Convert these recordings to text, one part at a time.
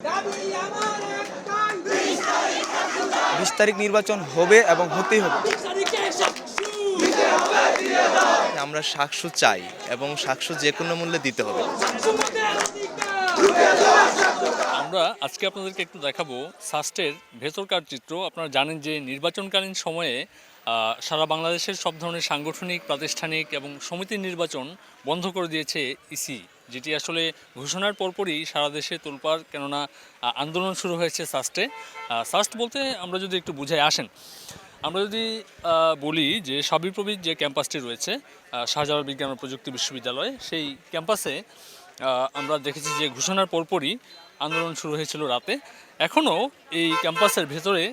20 তারিখ নির্বাচন হবে এবং হতেই হবে। আমরা সাকসু চাই এবং সাকসু যে কোনো মূল্যে দিতে হবে। আমরা আজকে আপনাদেরকে একটু দেখাবো সাস্টের ভেতরকার চিত্র। আপনারা জানেন যে নির্বাচনকালীন সময়ে সারা বাংলাদেশের সব ধরনের সাংগঠনিক, প্রাতিষ্ঠানিক এবং সমিতির নির্বাচন বন্ধ করে দিয়েছে ইসি, যেটি আসলে ঘোষণার পরপরই সারা দেশে তোলপাড়, কেননা আন্দোলন শুরু হয়েছে সাস্টে। সাস্ট বলতে আমরা যদি একটু বুঝাই আসেন, আমরা যদি বলি যে সাবিপ্রবির যে ক্যাম্পাসটি রয়েছে শাহজালাল বিজ্ঞান ও প্রযুক্তি বিশ্ববিদ্যালয়, সেই ক্যাম্পাসে আমরা দেখেছি যে ঘোষণার পরপরই আন্দোলন শুরু হয়েছিল রাতে। এখনও এই ক্যাম্পাসের ভেতরে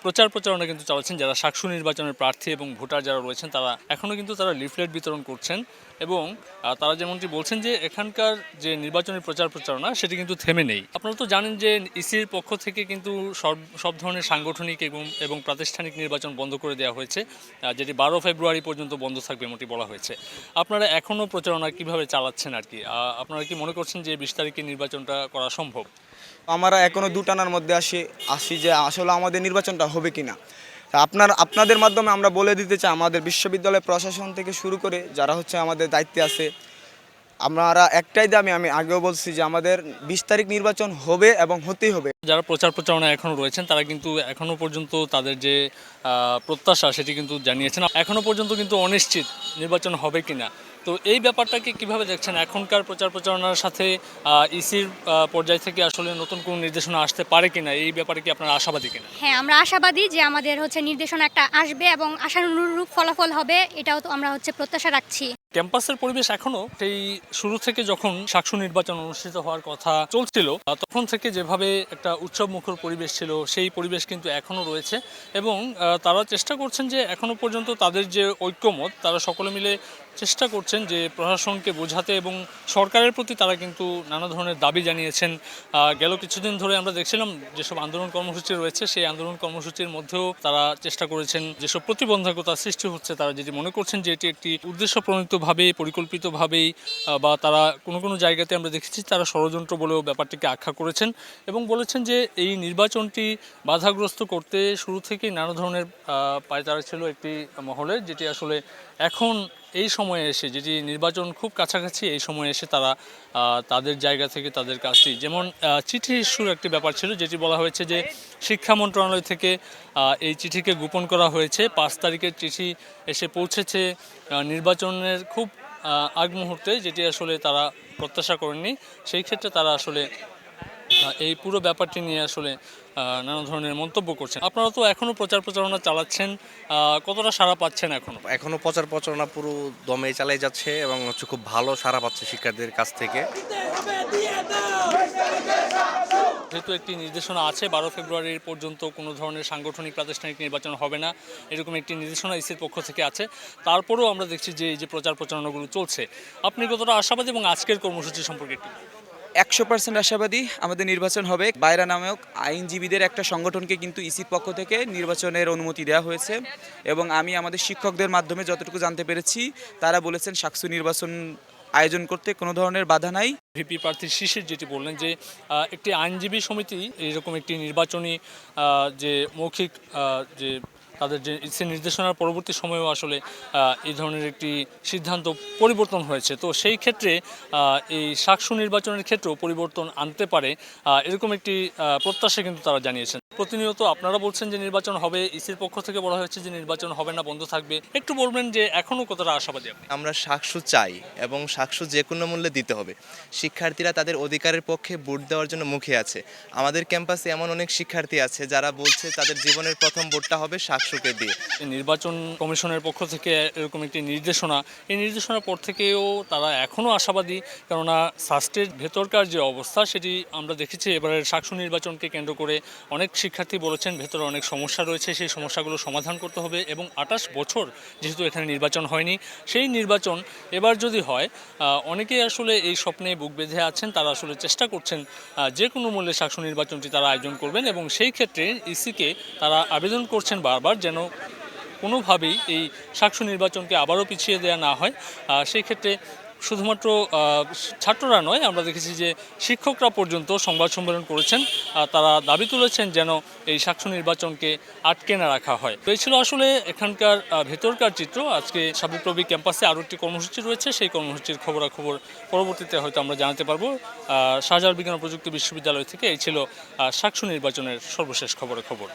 প্রচার প্রচারণা কিন্তু চালাচ্ছেন যারা সাকসু নির্বাচনের প্রার্থী এবং ভোটার যারা রয়েছেন, তারা এখনও কিন্তু তারা লিফলেট বিতরণ করছেন এবং তারা যেমনটি বলছেন যে এখানকার যে নির্বাচনী প্রচার প্রচারণা সেটি কিন্তু থেমে নেই। আপনারা তো জানেন যে ইসির পক্ষ থেকে কিন্তু সব ধরনের সাংগঠনিক এবং প্রাতিষ্ঠানিক নির্বাচন বন্ধ করে দেওয়া হয়েছে, যেটি 12 ফেব্রুয়ারি পর্যন্ত বন্ধ থাকবে এমনটি বলা হয়েছে। আপনারা এখনও প্রচারণা কিভাবে চালাচ্ছেন আর কি? আপনারা কি মনে করছেন যে 20 তারিখে নির্বাচনটা করা সম্ভব? আমরা এখনও দুটানার মধ্যে আসি যে আসলে আমাদের নির্বাচনটা হবে কিনা। আপনাদের মাধ্যমে আমরা বলে দিতে চাই, আমাদের বিশ্ববিদ্যালয় প্রশাসন থেকে শুরু করে যারা আমাদের দায়িত্বে আছে, আমরা একটাই দাবি, আমি আগেও বলছি যে আমাদের 20 তারিখ নির্বাচন হবে এবং হতেই হবে। যারা প্রচার প্রচারণা এখনও রয়েছেন তারা কিন্তু এখনও পর্যন্ত তাদের যে প্রত্যাশা সেটি কিন্তু জানিয়েছেন। এখনও পর্যন্ত কিন্তু অনিশ্চিত নির্বাচন হবে কিনা। তো এই ব্যাপারটাকে কিভাবে দেখছেন? এখনকার প্রচার প্রচারণার সাথে ইসির পর্যায় থেকে আসলে নতুন কোনো নির্দেশনা আসতে পারে কিনা, এই ব্যাপারে কি আপনারা আশাবাদী কিনা? হ্যাঁ, আমরা আশাবাদী যে আমাদের নির্দেশনা একটা আসবে এবং আশানুরূপ ফলাফল হবে, এটাও তো আমরা প্রত্যাশা রাখছি। ক্যাম্পাসের পরিবেশ এখনও সেই শুরু থেকে যখন সাকসু নির্বাচন অনুষ্ঠিত হওয়ার কথা চলছিল তখন থেকে যেভাবে একটা উৎসব মুখর পরিবেশ ছিল, সেই পরিবেশ কিন্তু এখনও রয়েছে এবং তারা চেষ্টা করছেন যে এখনও পর্যন্ত তাদের যে ঐক্যমত, তারা সকলে মিলে চেষ্টা করছেন যে প্রশাসনকে বোঝাতে এবং সরকারের প্রতি তারা কিন্তু নানা ধরনের দাবি জানিয়েছেন। গেল কিছুদিন ধরে আমরা দেখছিলাম যেসব আন্দোলন কর্মসূচি রয়েছে, সেই আন্দোলন কর্মসূচির মধ্যেও তারা চেষ্টা করেছেন যেসব প্রতিবন্ধকতা সৃষ্টি হচ্ছে, তারা যেটি মনে করছেন যে এটি একটি উদ্দেশ্যপ্রণীতভাবে, পরিকল্পিতভাবেই বা তারা কোনো জায়গাতে আমরা দেখেছি তারা ষড়যন্ত্র বলেও ব্যাপারটিকে আখ্যা করেছেন এবং বলেছেন যে এই নির্বাচনটি বাধাগ্রস্ত করতে শুরু থেকেই নানা ধরনের পায়তারা ছিল একটি মহলের, যেটি আসলে এখন এই সময়ে এসে, যেটি নির্বাচন খুব কাছাকাছি, এই সময়ে এসে তারা তাদের জায়গা থেকে তাদের কাজটি, যেমন চিঠি ইস্যুর একটি ব্যাপার ছিল, যেটি বলা হয়েছে যে শিক্ষা মন্ত্রণালয় থেকে এই চিঠিকে গোপন করা হয়েছে। 5 তারিখের চিঠি এসে পৌঁছেছে নির্বাচনের খুব আগ মুহূর্তে, যেটি আসলে তারা প্রত্যাশা করেননি। সেই ক্ষেত্রে তারা আসলে এই পুরো ব্যাপারটি নিয়ে আসলে নানা ধরনের মন্তব্য করছেন। আপনারা তো এখনও প্রচার প্রচারণা চালাচ্ছেন, কতটা সাড়া পাচ্ছেন এখনও প্রচার প্রচারণা পুরো দমে চালিয়ে যাচ্ছে এবং খুব ভালো সাড়া পাচ্ছে শিক্ষার্থীদের কাছ থেকে। যেহেতু একটি নির্দেশনা আছে 12 ফেব্রুয়ারি পর্যন্ত কোনো ধরনের সাংগঠনিক প্রাতিষ্ঠানিক নির্বাচন হবে না, এরকম একটি নির্দেশনা ইসির পক্ষ থেকে আছে, তারপরেও আমরা দেখছি যে এই যে প্রচার প্রচারণাগুলো চলছে। আপনি কতটা আশাবাদী এবং আজকের কর্মসূচি সম্পর্কে একটু? 100% আশাবাদী আমাদের নির্বাচন হবে। বাইরা নামক আইনজীবীদের একটা সংগঠনকে কিন্তু ইসির পক্ষ থেকে নির্বাচনের অনুমতি দেওয়া হয়েছে এবং আমি আমাদের শিক্ষকদের মাধ্যমে যতটুকু জানতে পেরেছি, তারা বলেছেন সাকসু নির্বাচন আয়োজন করতে কোনো ধরনের বাধা নাই। ভিপি প্রার্থী শিশির যেটি বললেন যে একটি আইনজীবী সমিতি এরকম একটি নির্বাচনী যে মৌখিক যে তাদের যে নির্দেশনার পরবর্তী সময়েও আসলে এই ধরনের একটি সিদ্ধান্ত পরিবর্তন হয়েছে। তো সেই ক্ষেত্রে এই সাকসু নির্বাচনের ক্ষেত্রেও পরিবর্তন আনতে পারে এরকম একটি প্রত্যাশা কিন্তু তারা জানিয়েছেন। প্রতিনিয়ত আপনারা বলছেন যে নির্বাচন হবে, ইসির পক্ষ থেকে বলা হয়েছে যে নির্বাচন হবে না, বন্ধ থাকবে। একটু বলবেন যে এখনও কতটা আশাবাদী আপনি? আমরা সাকসু চাই এবং সাকসু যে কোনো মূল্যে দিতে হবে। শিক্ষার্থীরা তাদের অধিকারের পক্ষে ভোট দেওয়ার জন্য মুখে আছে। আমাদের ক্যাম্পাসে এমন অনেক শিক্ষার্থী আছে যারা বলছে তাদের জীবনের প্রথম ভোটটা হবে সাকসুকে দিয়ে। নির্বাচন কমিশনের পক্ষ থেকে এরকম একটি নির্দেশনা, এই নির্দেশনার পর থেকেও তারা এখনও আশাবাদী, কেননা সাস্টের ভেতরকার যে অবস্থা সেটি আমরা দেখেছি। এবারের সাকসু নির্বাচনকে কেন্দ্র করে অনেক শিক্ষার্থী বলেছেন ভেতরে অনেক সমস্যা রয়েছে, সেই সমস্যাগুলো সমাধান করতে হবে এবং 28 বছর যেহেতু এখানে নির্বাচন হয়নি, সেই নির্বাচন এবার যদি হয়, অনেকেই আসলে এই স্বপ্নে বুক বেঁধে আছেন। তারা আসলে চেষ্টা করছেন যে কোনো মূল্যে সাকসু নির্বাচনটি তারা আয়োজন করবেন এবং সেই ক্ষেত্রে ইসিকে তারা আবেদন করছেন বারবার যেন কোনোভাবেই এই সাকসু নির্বাচনকে আবারও পিছিয়ে দেওয়া না হয়। সেই ক্ষেত্রে শুধুমাত্র ছাত্ররা নয়, আমরা দেখেছি যে শিক্ষকরা পর্যন্ত সংবাদ সম্মেলন করেছেন। তারা দাবি তুলেছেন যেন এই শাকসু নির্বাচনকে আটকে না রাখা হয়। তো এই ছিল আসলে এখানকার ভেতরকার চিত্র। আজকে সাবিপ্রবি ক্যাম্পাসে আরও একটি কর্মসূচি রয়েছে, সেই কর্মসূচির খবরাখবর পরবর্তীতে হয়তো আমরা জানাতে পারবো। শাহজালাল বিজ্ঞান ও প্রযুক্তি বিশ্ববিদ্যালয় থেকে এই ছিল শাকসু নির্বাচনের সর্বশেষ খবরাখবর।